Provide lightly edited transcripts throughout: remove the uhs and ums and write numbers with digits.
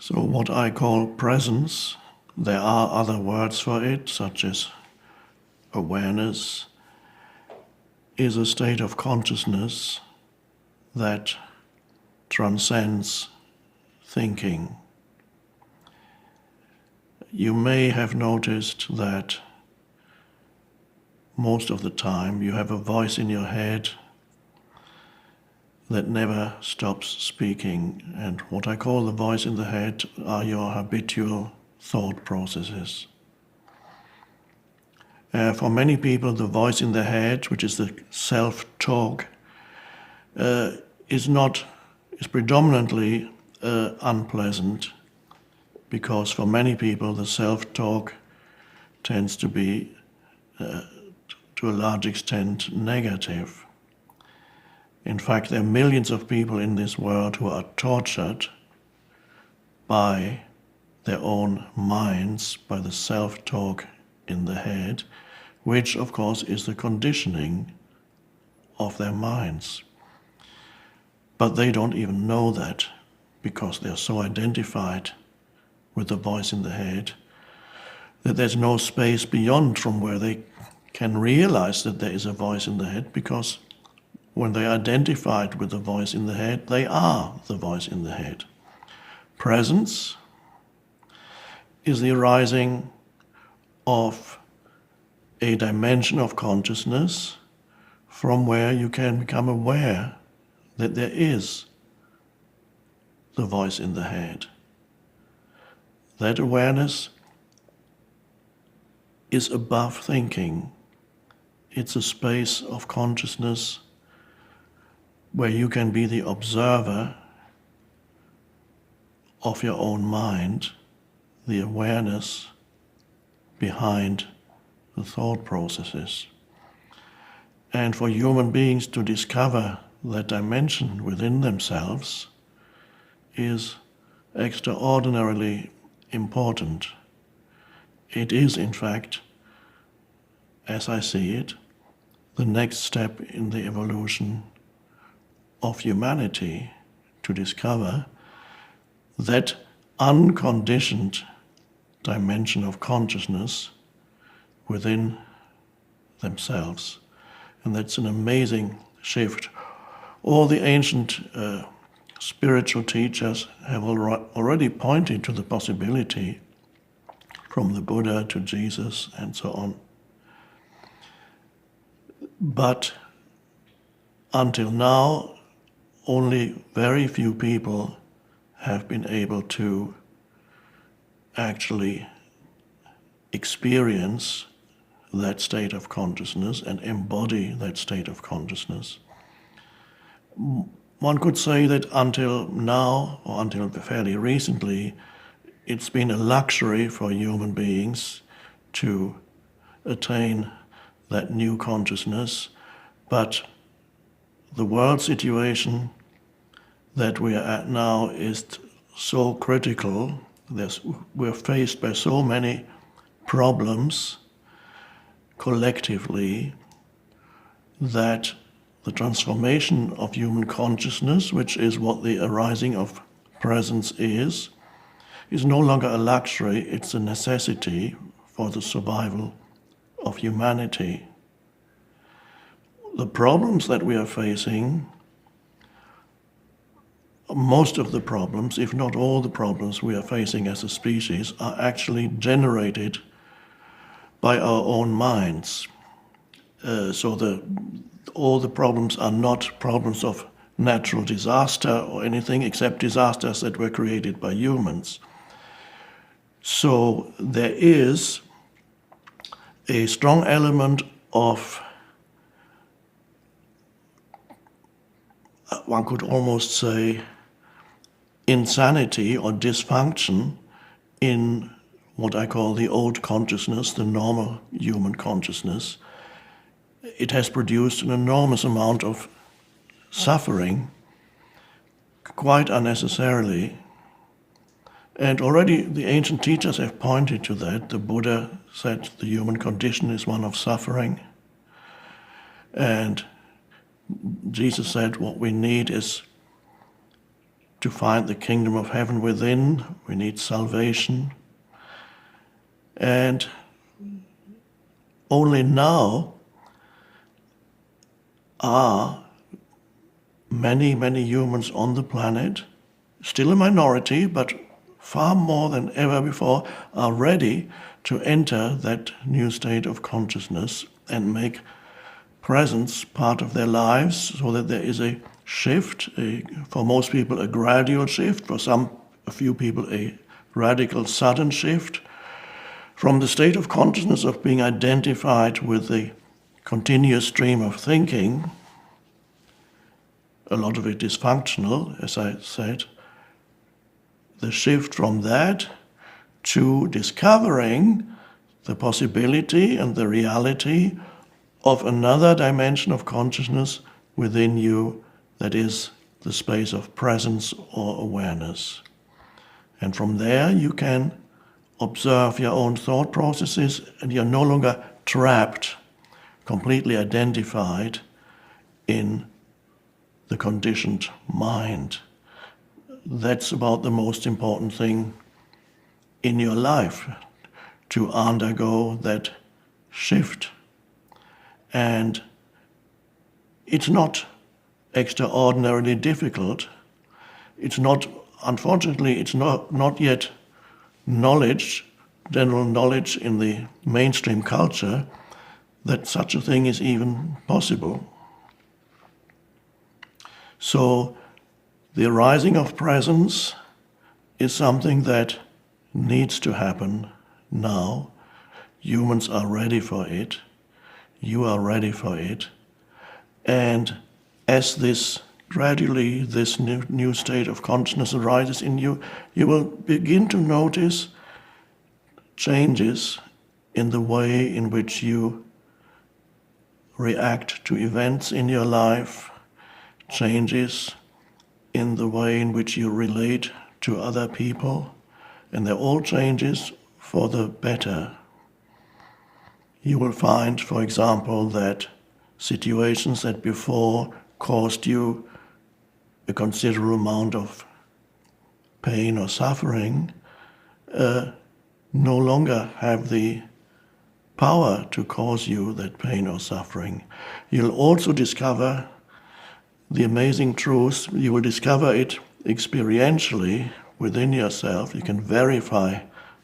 So what I call presence, there are other words for it, such as awareness, is a state of consciousness that transcends thinking. You may have noticed that most of the time you have a voice in your head that never stops speaking, and what I call the voice in the head are your habitual thought processes. For many people, the voice in the head, which is the self-talk, is predominantly unpleasant, because for many people the self-talk tends to be, to a large extent, negative. In fact, there are millions of people in this world who are tortured by their own minds, by the self-talk in the head, which of course is the conditioning of their minds. But they don't even know that, because they're so identified with the voice in the head that there's no space beyond from where they can realize that there is a voice in the head, because when they are identified with the voice in the head, they are the voice in the head. Presence is the arising of a dimension of consciousness from where you can become aware that there is the voice in the head. That awareness is above thinking. It's a space of consciousness where you can be the observer of your own mind, the awareness behind the thought processes. And for human beings to discover that dimension within themselves is extraordinarily important. It is, in fact, as I see it, the next step in the evolution of humanity, to discover that unconditioned dimension of consciousness within themselves. And that's an amazing shift. All the ancient spiritual teachers have already pointed to the possibility, from the Buddha to Jesus and so on. But until now, only very few people have been able to actually experience that state of consciousness and embody that state of consciousness. One could say that until now, or until fairly recently, it's been a luxury for human beings to attain that new consciousness, but the world situation that we are at now is so critical. We're faced by so many problems collectively that the transformation of human consciousness, which is what the arising of presence is no longer a luxury, it's a necessity for the survival of humanity. The problems that we are facing, most of the problems, if not all the problems we are facing as a species, are actually generated by our own minds. All the problems are not problems of natural disaster or anything, except disasters that were created by humans. So there is a strong element of, one could almost say, insanity or dysfunction in what I call the old consciousness, the normal human consciousness. It has produced an enormous amount of suffering, quite unnecessarily. And already the ancient teachers have pointed to that. The Buddha said the human condition is one of suffering. And Jesus said what we need is to find the kingdom of heaven within. We need salvation. And only now are many, many humans on the planet, still a minority, but far more than ever before, are ready to enter that new state of consciousness and make presence part of their lives, so that there is a shift, for most people a gradual shift, for a few people a radical sudden shift, from the state of consciousness of being identified with the continuous stream of thinking, a lot of it dysfunctional, as I said, the shift from that to discovering the possibility and the reality of another dimension of consciousness within you, that is the space of presence or awareness. And from there you can observe your own thought processes, and you're no longer trapped, completely identified in the conditioned mind. That's about the most important thing in your life, to undergo that shift. And it's not extraordinarily difficult. It's not, unfortunately, it's not yet knowledge, general knowledge in the mainstream culture, that such a thing is even possible. So the arising of presence is something that needs to happen now. Humans are ready for it. You are ready for it. And as this gradually this new state of consciousness arises in you, you will begin to notice changes in the way in which you react to events in your life, changes in the way in which you relate to other people, and they're all changes for the better. You will find, for example, that situations that before caused you a considerable amount of pain or suffering no longer have the power to cause you that pain or suffering. You'll also discover the amazing truth. You will discover it experientially within yourself. You can verify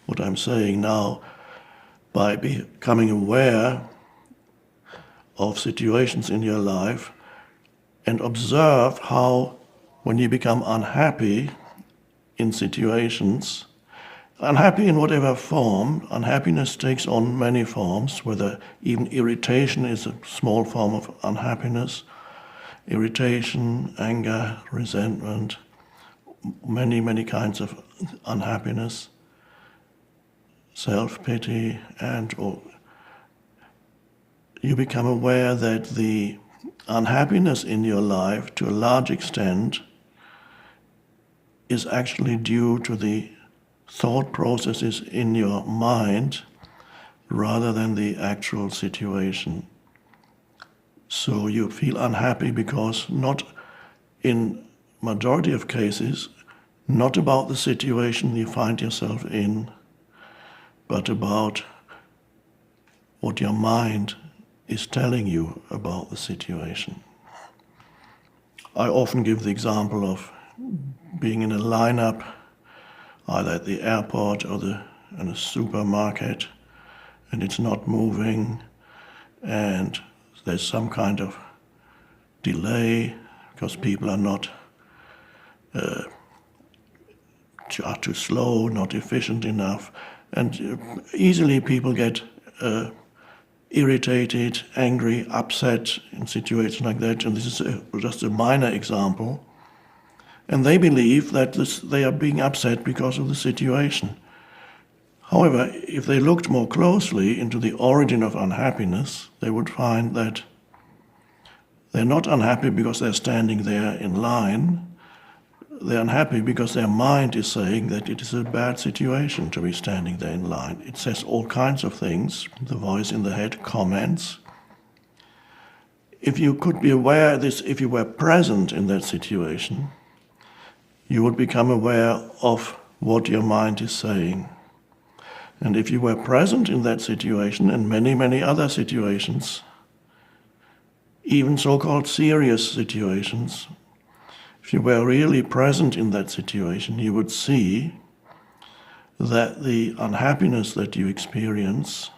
what I'm saying now by becoming aware of situations in your life and observe how, when you become unhappy in situations, unhappy in whatever form, unhappiness takes on many forms, whether even irritation is a small form of unhappiness, irritation, anger, resentment, many, many kinds of unhappiness, self-pity, and you become aware that the unhappiness in your life, to a large extent, is actually due to the thought processes in your mind rather than the actual situation. So you feel unhappy because, not in majority of cases, not about the situation you find yourself in, but about what your mind is telling you about the situation. I often give the example of being in a lineup, either at the airport or in a supermarket, and it's not moving, and there's some kind of delay because people are not are too slow, not efficient enough, and easily people get irritated, angry, upset in situations like that. And this is just a minor example. And they believe that they are being upset because of the situation. However, if they looked more closely into the origin of unhappiness, they would find that they're not unhappy because they're standing there in line. They're unhappy because their mind is saying that it is a bad situation to be standing there in line. It says all kinds of things. The voice in the head comments. If you could be aware of this, if you were present in that situation, you would become aware of what your mind is saying. And if you were present in that situation and many, many other situations, even so-called serious situations, if you were really present in that situation, you would see that the unhappiness that you experience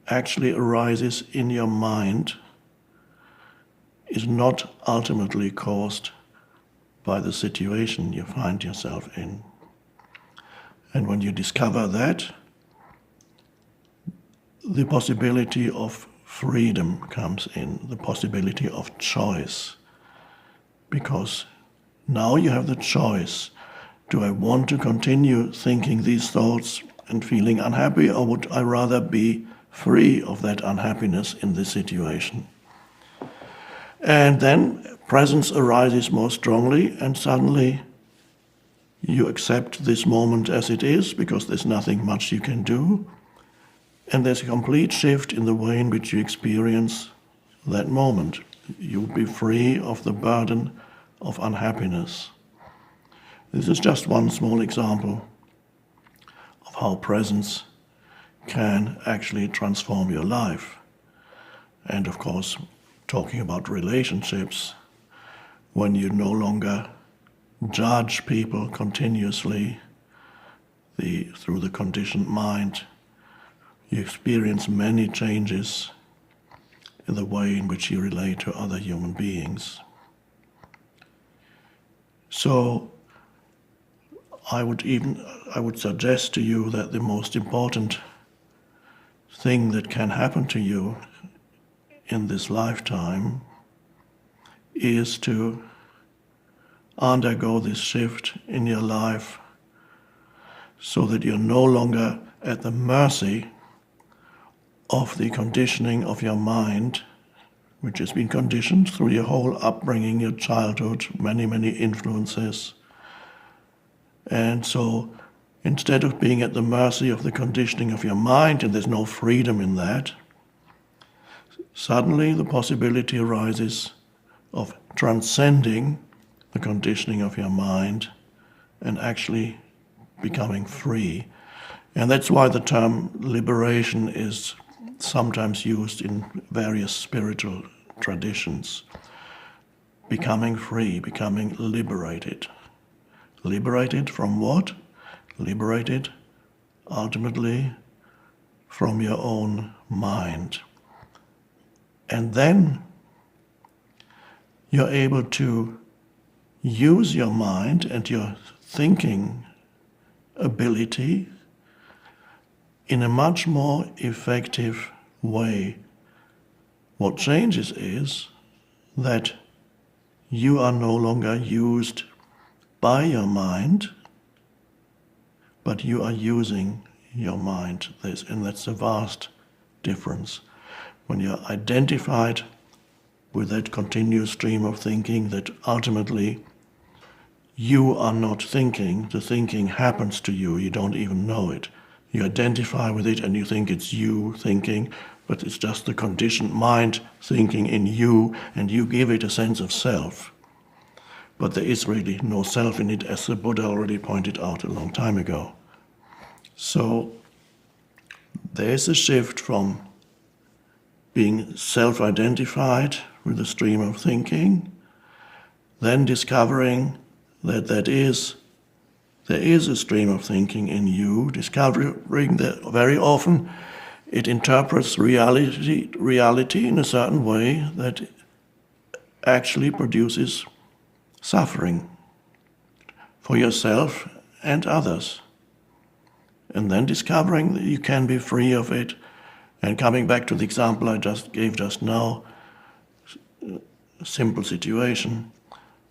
actually arises in your mind, is not ultimately caused by the situation you find yourself in. And when you discover that, the possibility of freedom comes in, the possibility of choice. Because now you have the choice. Do I want to continue thinking these thoughts and feeling unhappy, or would I rather be free of that unhappiness in this situation? And then presence arises more strongly, and suddenly you accept this moment as it is, because there's nothing much you can do. And there's a complete shift in the way in which you experience that moment. You'll be free of the burden of unhappiness. This is just one small example of how presence can actually transform your life. And of course, talking about relationships, when you no longer judge people continuously through the conditioned mind, you experience many changes in the way in which you relate to other human beings. So I would suggest to you that the most important thing that can happen to you in this lifetime is to undergo this shift in your life so that you're no longer at the mercy of the conditioning of your mind, which has been conditioned through your whole upbringing, your childhood, many, many influences. And so instead of being at the mercy of the conditioning of your mind, and there's no freedom in that, suddenly the possibility arises of transcending the conditioning of your mind and actually becoming free. And that's why the term liberation is sometimes used in various spiritual traditions. Becoming free, becoming liberated. Liberated from what? Liberated ultimately from your own mind. And then you're able to use your mind and your thinking ability in a much more effective way. What changes is that you are no longer used by your mind, but you are using your mind. And that's a vast difference. When you're identified with that continuous stream of thinking, that ultimately you are not thinking, the thinking happens to you, you don't even know it. You identify with it and you think it's you thinking, but it's just the conditioned mind thinking in you, and you give it a sense of self. But there is really no self in it, as the Buddha already pointed out a long time ago. So there is a shift from being self-identified with the stream of thinking, then discovering that there is a stream of thinking in you, discovering that very often it interprets reality in a certain way that actually produces suffering for yourself and others. And then discovering that you can be free of it. And coming back to the example I just gave just now, a simple situation.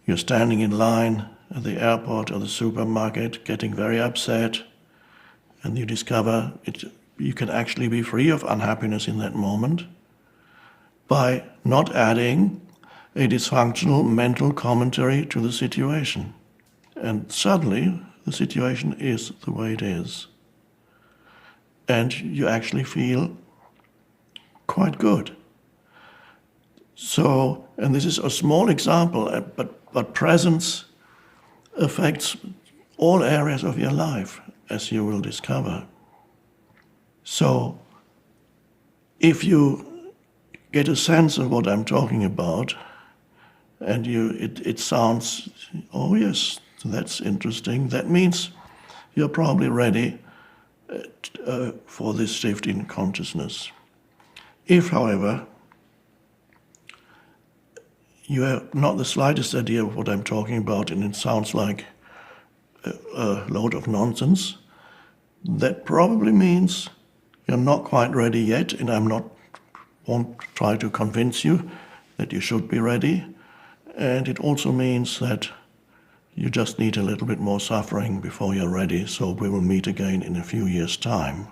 You're standing in line at the airport or the supermarket, getting very upset, and you discover you can actually be free of unhappiness in that moment by not adding a dysfunctional mental commentary to the situation. And suddenly the situation is the way it is. And you actually feel quite good. So, and this is a small example, but presence affects all areas of your life, as you will discover. So, if you get a sense of what I'm talking about, and it sounds, oh yes, that's interesting, that means you're probably ready for this shift in consciousness. If, however, you have not the slightest idea of what I'm talking about and it sounds like a load of nonsense, that probably means you're not quite ready yet, and won't try to convince you that you should be ready. And it also means that you just need a little bit more suffering before you're ready, so we will meet again in a few years' time.